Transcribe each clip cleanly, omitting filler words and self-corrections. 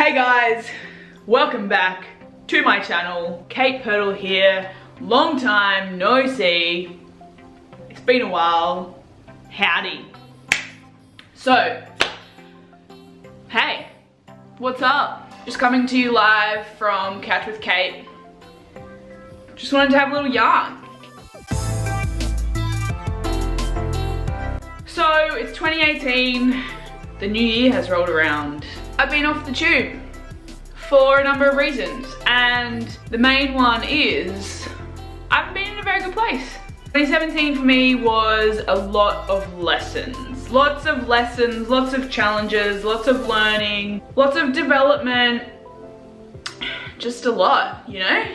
Hey guys, welcome back to my channel. Kate Purtle here. Long time no see. It's been a while. Howdy. So, hey, what's up? Just coming to you live from Couch with Kate. Just wanted to have a little yarn. So, it's 2018. The new year has rolled around. I've been off the tube for a number of reasons, and the main one is I haven't been in a very good place. 2017 for me was a lot of lessons. Lots of lessons, lots of challenges, lots of learning, lots of development, just a lot, you know?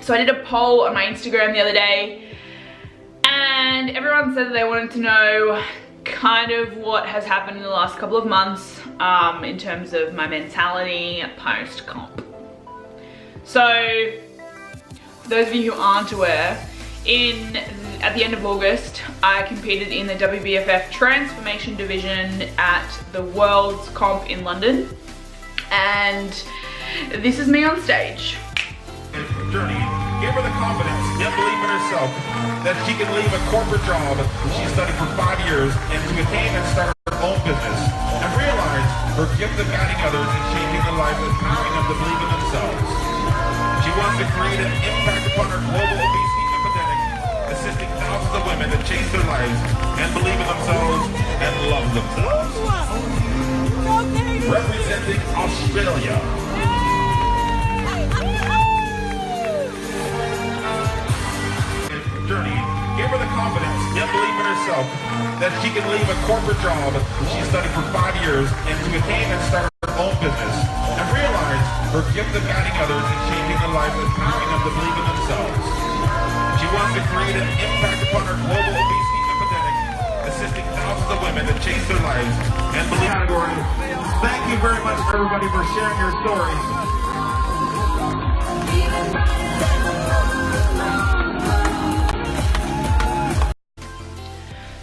So I did a poll on my Instagram the other day, and everyone said that they wanted to know kind of what has happened in the last couple of months in terms of my mentality post-comp. So, for those of you who aren't aware, at the end of August, I competed in the WBFF Transformation Division at the World's Comp in London, and this is me on stage. Journey gave her the confidence and belief in herself that she can leave a corporate job she studied for 5 years and to attain and start her own business and realize her gift of guiding others and changing their lives and empowering them to believe in themselves. She wants to create an impact upon her global obesity epidemic, assisting thousands of women to change their lives and believe in themselves and love themselves. Representing Australia. Journey gave her the confidence and belief in herself that she can leave a corporate job she studied for 5 years and to attain and start her own business and realize her gift of guiding others and changing their lives and empowering them to believe in themselves. She wants to create an impact upon her global obesity epidemic, assisting thousands of women to change their lives and believe category. Thank you very much everybody for sharing your stories.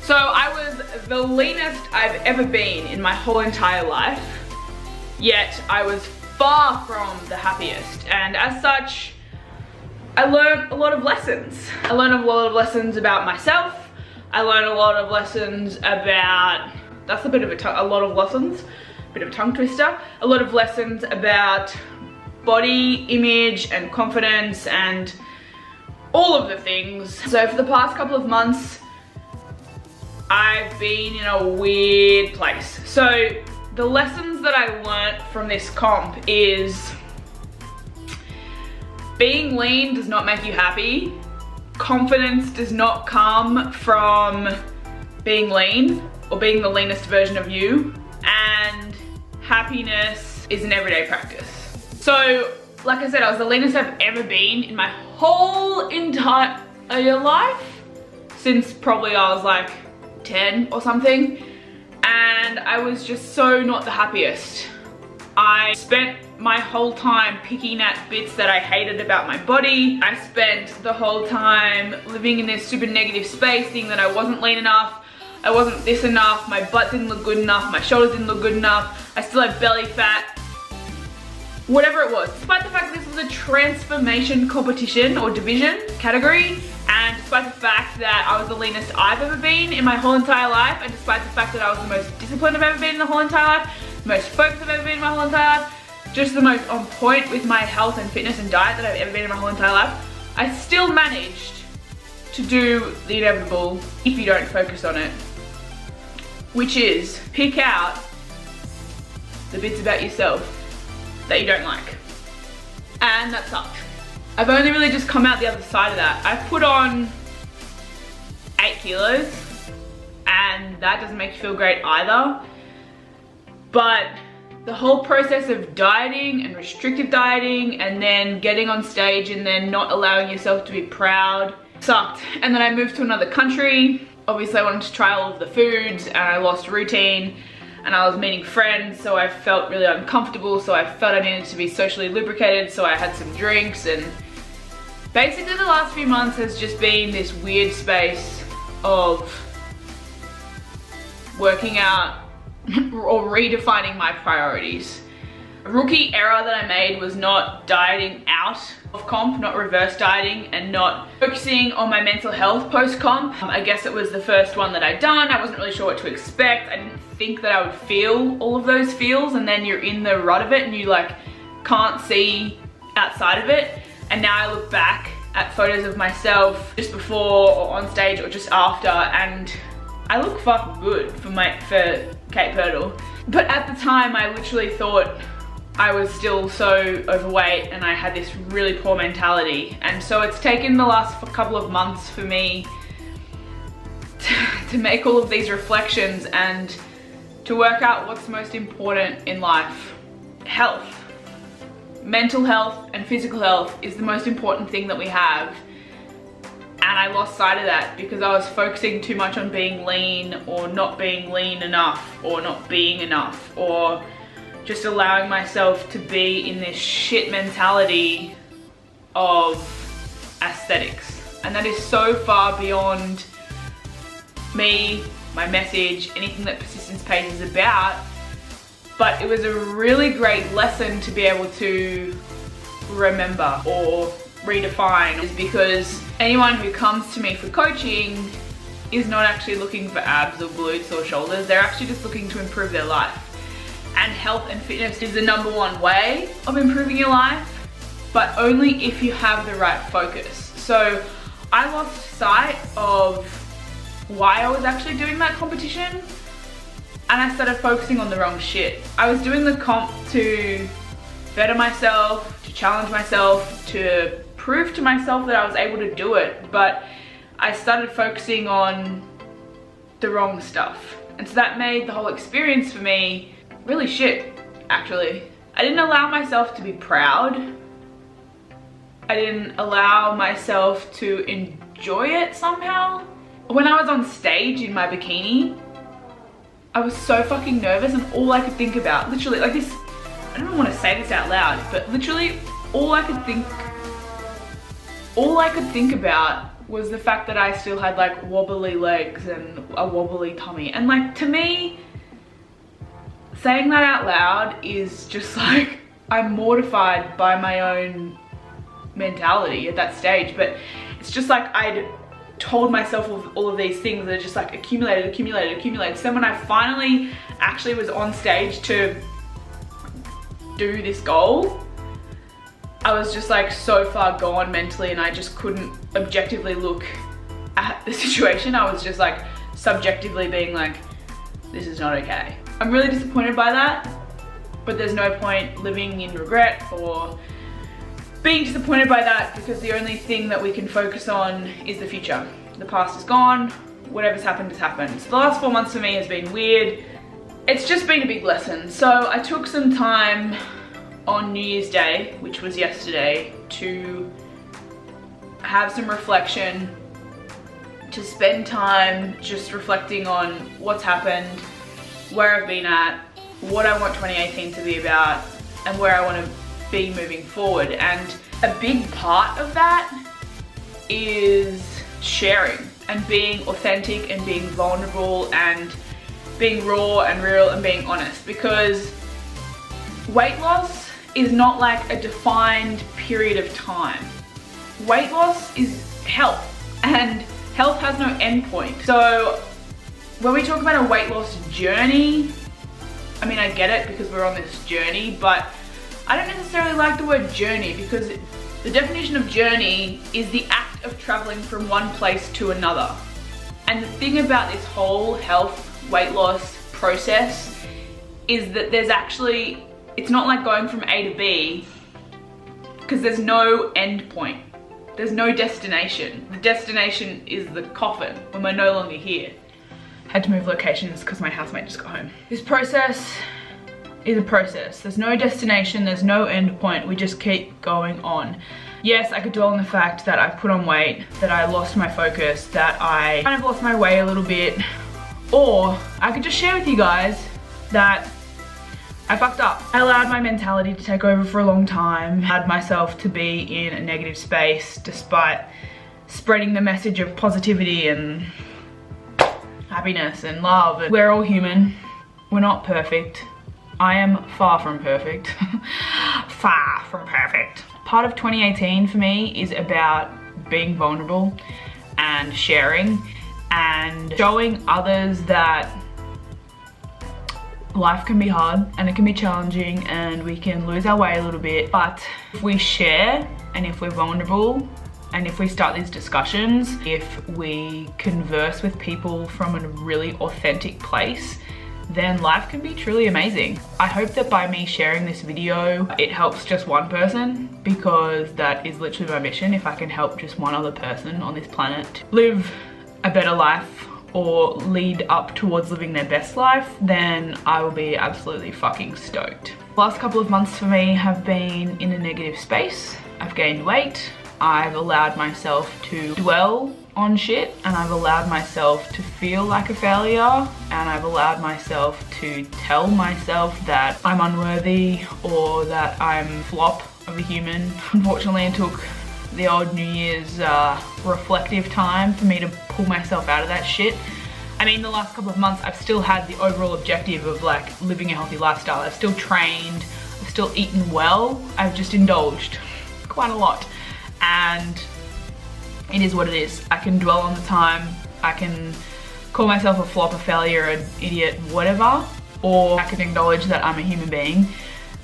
So I was the leanest I've ever been in my whole entire life, yet I was far from the happiest, and as such, I learned a lot of lessons. I learned a lot of lessons about myself. I learned a lot of lessons about, that's a bit of a lot of lessons, bit of a tongue twister, a lot of lessons about body image and confidence and all of the things. So for the past couple of months, I've been in a weird place. So the lessons that I learnt from this comp is being lean does not make you happy. Confidence does not come from being lean or being the leanest version of you. And happiness is an everyday practice. So like I said, I was the leanest I've ever been in my whole entire life since probably I was like 10 or something, and I was just so not the happiest. I spent my whole time picking at bits that I hated about my body. I spent the whole time living in this super negative space, thinking that I wasn't lean enough, I wasn't this enough, my butt didn't look good enough, my shoulders didn't look good enough, I still had belly fat, whatever it was. Despite the fact that this was a transformation competition or division category, and despite the fact that I was the leanest I've ever been in my whole entire life, and despite the fact that I was the most disciplined I've ever been in the whole entire life, the most focused I've ever been in my whole entire life, just the most on point with my health and fitness and diet that I've ever been in my whole entire life, I still managed to do the inevitable if you don't focus on it, which is pick out the bits about yourself that you don't like. And that sucked. I've only really just come out the other side of that. I've put on 8 kilos, and that doesn't make you feel great either. But the whole process of dieting and restrictive dieting and then getting on stage and then not allowing yourself to be proud sucked. And then I moved to another country. Obviously I wanted to try all of the foods, and I lost routine, and I was meeting friends, so I felt really uncomfortable, so I felt I needed to be socially lubricated, so I had some drinks, and basically the last few months has just been this weird space of working out or redefining my priorities. A rookie error that I made was not dieting out of comp, not reverse dieting, and not focusing on my mental health post-comp. I guess it was the first one that I'd done. I wasn't really sure what to expect. I didn't think that I would feel all of those feels, and then you're in the rut of it and you like can't see outside of it. And now I look back at photos of myself just before or on stage or just after, and I look fucking good for Kate Purtle. But at the time I literally thought I was still so overweight and I had this really poor mentality. And so it's taken the last couple of months for me to make all of these reflections and to work out what's most important in life. Health. Mental health and physical health is the most important thing that we have. And I lost sight of that because I was focusing too much on being lean or not being lean enough or not being enough, or just allowing myself to be in this shit mentality of aesthetics. And that is so far beyond me, my message, anything that Persistence Page is about. But it was a really great lesson to be able to remember or redefine, is because anyone who comes to me for coaching is not actually looking for abs or glutes or shoulders. They're actually just looking to improve their life. And health and fitness is the #1 way of improving your life, but only if you have the right focus. So I lost sight of why I was actually doing that competition, and I started focusing on the wrong shit. I was doing the comp to better myself, to challenge myself, to prove to myself that I was able to do it, but I started focusing on the wrong stuff. And so that made the whole experience for me really shit, actually. I didn't allow myself to be proud. I didn't allow myself to enjoy it somehow. When I was on stage in my bikini, I was so fucking nervous, and all I could think about, literally, like this, I don't even want to say this out loud, but literally all I could think about was the fact that I still had like wobbly legs and a wobbly tummy. And like, to me, saying that out loud is just like, I'm mortified by my own mentality at that stage. But it's just like I'd told myself all of these things that just like accumulated. So when I finally actually was on stage to do this goal, I was just like so far gone mentally, and I just couldn't objectively look at the situation. I was just like subjectively being like, this is not okay. I'm really disappointed by that, but there's no point living in regret or being disappointed by that, because the only thing that we can focus on is the future. The past is gone, whatever's happened has happened. So the last 4 months for me has been weird. It's just been a big lesson. So I took some time on New Year's Day, which was yesterday, to have some reflection, to spend time just reflecting on what's happened, where I've been at, what I want 2018 to be about, and where I want to be moving forward. And a big part of that is sharing and being authentic and being vulnerable and being raw and real and being honest, because weight loss is not like a defined period of time. Weight loss is health, and health has no end point. So when we talk about a weight loss journey, I mean, I get it because we're on this journey, but I don't necessarily like the word journey, because the definition of journey is the act of traveling from one place to another. And the thing about this whole health weight loss process is that there's actually, it's not like going from A to B, because there's no end point. There's no destination. The destination is the coffin when we're no longer here. Had to move locations because my housemate just got home. This process is a process. There's no destination, there's no end point. We just keep going on. Yes, I could dwell on the fact that I put on weight, that I lost my focus, that I kind of lost my way a little bit, or I could just share with you guys that I fucked up. I allowed my mentality to take over for a long time, had myself to be in a negative space despite spreading the message of positivity and happiness and love. We're all human. We're not perfect. I am far from perfect. Far from perfect. Part of 2018 for me is about being vulnerable and sharing and showing others that life can be hard and it can be challenging and we can lose our way a little bit, but if we share and if we're vulnerable and if we start these discussions, if we converse with people from a really authentic place, then life can be truly amazing. I hope that by me sharing this video, it helps just one person, because that is literally my mission. If I can help just one other person on this planet live a better life or lead up towards living their best life, then I will be absolutely fucking stoked. The last couple of months for me have been in a negative space. I've gained weight. I've allowed myself to dwell on shit, and I've allowed myself to feel like a failure, and I've allowed myself to tell myself that I'm unworthy or that I'm a flop of a human. Unfortunately, it took the old New Year's reflective time for me to pull myself out of that shit. I mean, the last couple of months I've still had the overall objective of like living a healthy lifestyle. I've still trained, I've still eaten well, I've just indulged quite a lot, and it is what it is. I can dwell on the time, I can call myself a flop, a failure, an idiot, whatever, or I can acknowledge that I'm a human being,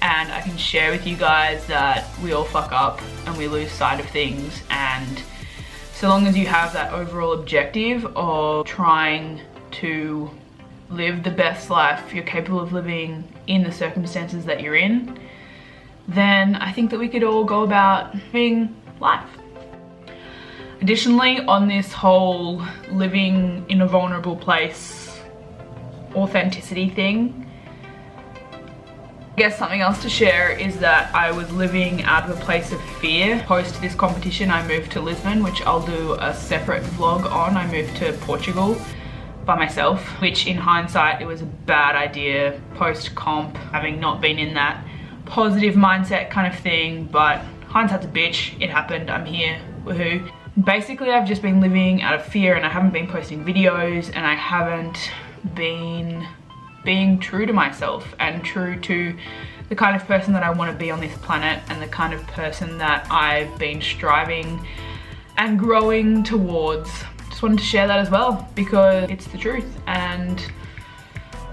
and I can share with you guys that we all fuck up and we lose sight of things, and so long as you have that overall objective of trying to live the best life you're capable of living in the circumstances that you're in, then I think that we could all go about living life. Additionally, on this whole living in a vulnerable place, authenticity thing, I guess something else to share is that I was living out of a place of fear. Post this competition, I moved to Lisbon, which I'll do a separate vlog on. I moved to Portugal by myself, which in hindsight, it was a bad idea post-comp, having not been in that positive mindset kind of thing, but hindsight's a bitch. It happened, I'm here, woohoo. Basically, I've just been living out of fear, and I haven't been posting videos, and I haven't been being true to myself and true to the kind of person that I want to be on this planet and the kind of person that I've been striving and growing towards. Just wanted to share that as well because it's the truth, and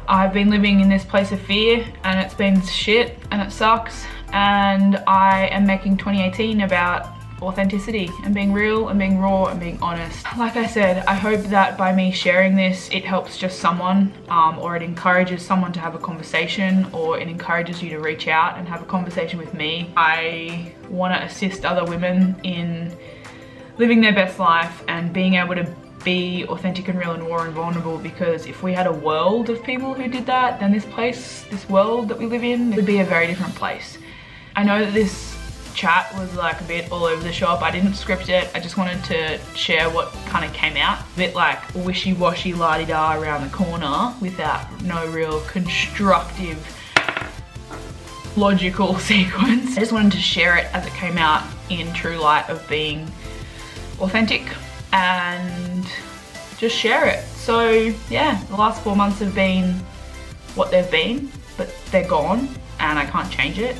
I've been living in this place of fear and it's been shit and it sucks, and I am making 2018 about authenticity and being real and being raw and being honest. Like I said, I hope that by me sharing this, it helps just someone, or it encourages someone to have a conversation, or it encourages you to reach out and have a conversation with me. I want to assist other women in living their best life and being able to be authentic and real and raw and vulnerable, because if we had a world of people who did that, then this world that we live in would be a very different place. I know that this chat was like a bit all over the shop. I didn't script it. I just wanted to share what kind of came out. A bit like wishy-washy la-di-da around the corner without no real constructive, logical sequence. I just wanted to share it as it came out in true light of being authentic and just share it. So yeah, the last 4 months have been what they've been, but they're gone and I can't change it.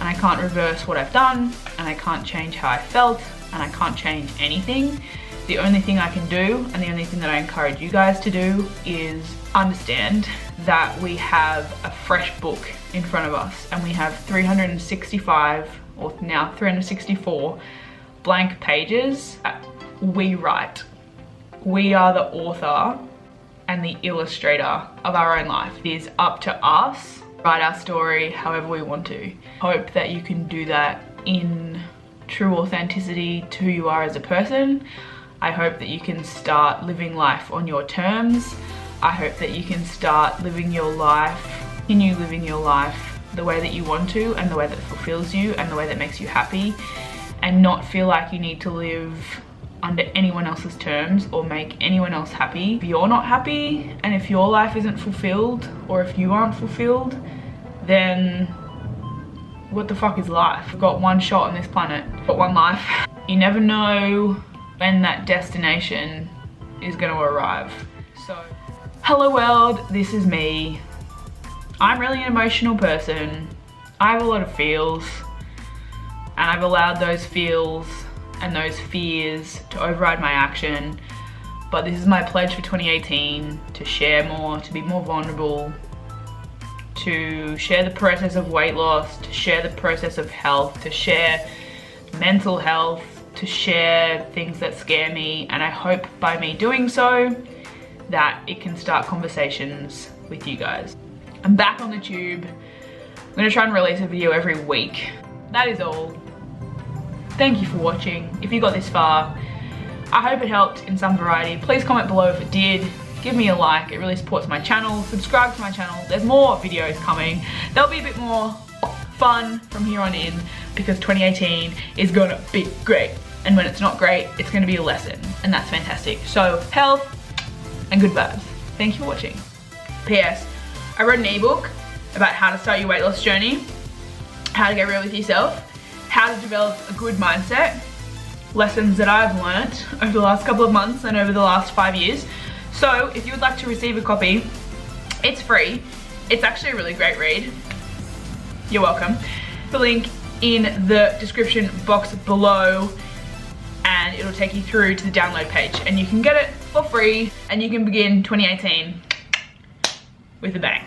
And I can't reverse what I've done, and I can't change how I felt, and I can't change anything. The only thing I can do, and the only thing that I encourage you guys to do, is understand that we have a fresh book in front of us, and we have 365, or now 364 blank pages. We write. We are the author and the illustrator of our own life. It is up to us. Write our story however we want to. Hope that you can do that in true authenticity to who you are as a person. I hope that you can start living life on your terms. I hope that you can start living your life, continue living your life the way that you want to, and the way that fulfills you and the way that makes you happy, and not feel like you need to live under anyone else's terms or make anyone else happy. If you're not happy and if your life isn't fulfilled, or if you aren't fulfilled, then what the fuck is life? We've got one shot on this planet, we've got one life. You never know when that destination is going to arrive. So, hello world, this is me. I'm really an emotional person. I have a lot of feels, and I've allowed those feels and those fears to override my action. But this is my pledge for 2018, to share more, to be more vulnerable, to share the process of weight loss, to share the process of health, to share mental health, to share things that scare me. And I hope by me doing so that it can start conversations with you guys. I'm back on the tube. I'm gonna try and release a video every week. That is all. Thank you for watching. If you got this far, I hope it helped in some variety. Please comment below if it did. Give me a like, it really supports my channel. Subscribe to my channel, there's more videos coming. There'll be a bit more fun from here on in, because 2018 is gonna be great. And when it's not great, it's gonna be a lesson, and that's fantastic. So health and good vibes. Thank you for watching. P.S. I wrote an ebook about how to start your weight loss journey, how to get real with yourself, how to develop a good mindset, lessons that I've learnt over the last couple of months and over the last 5 years. So if you would like to receive a copy, it's free. It's actually a really great read. You're welcome. The link in the description box below, and it'll take you through to the download page, and you can get it for free, and you can begin 2018 with a bang.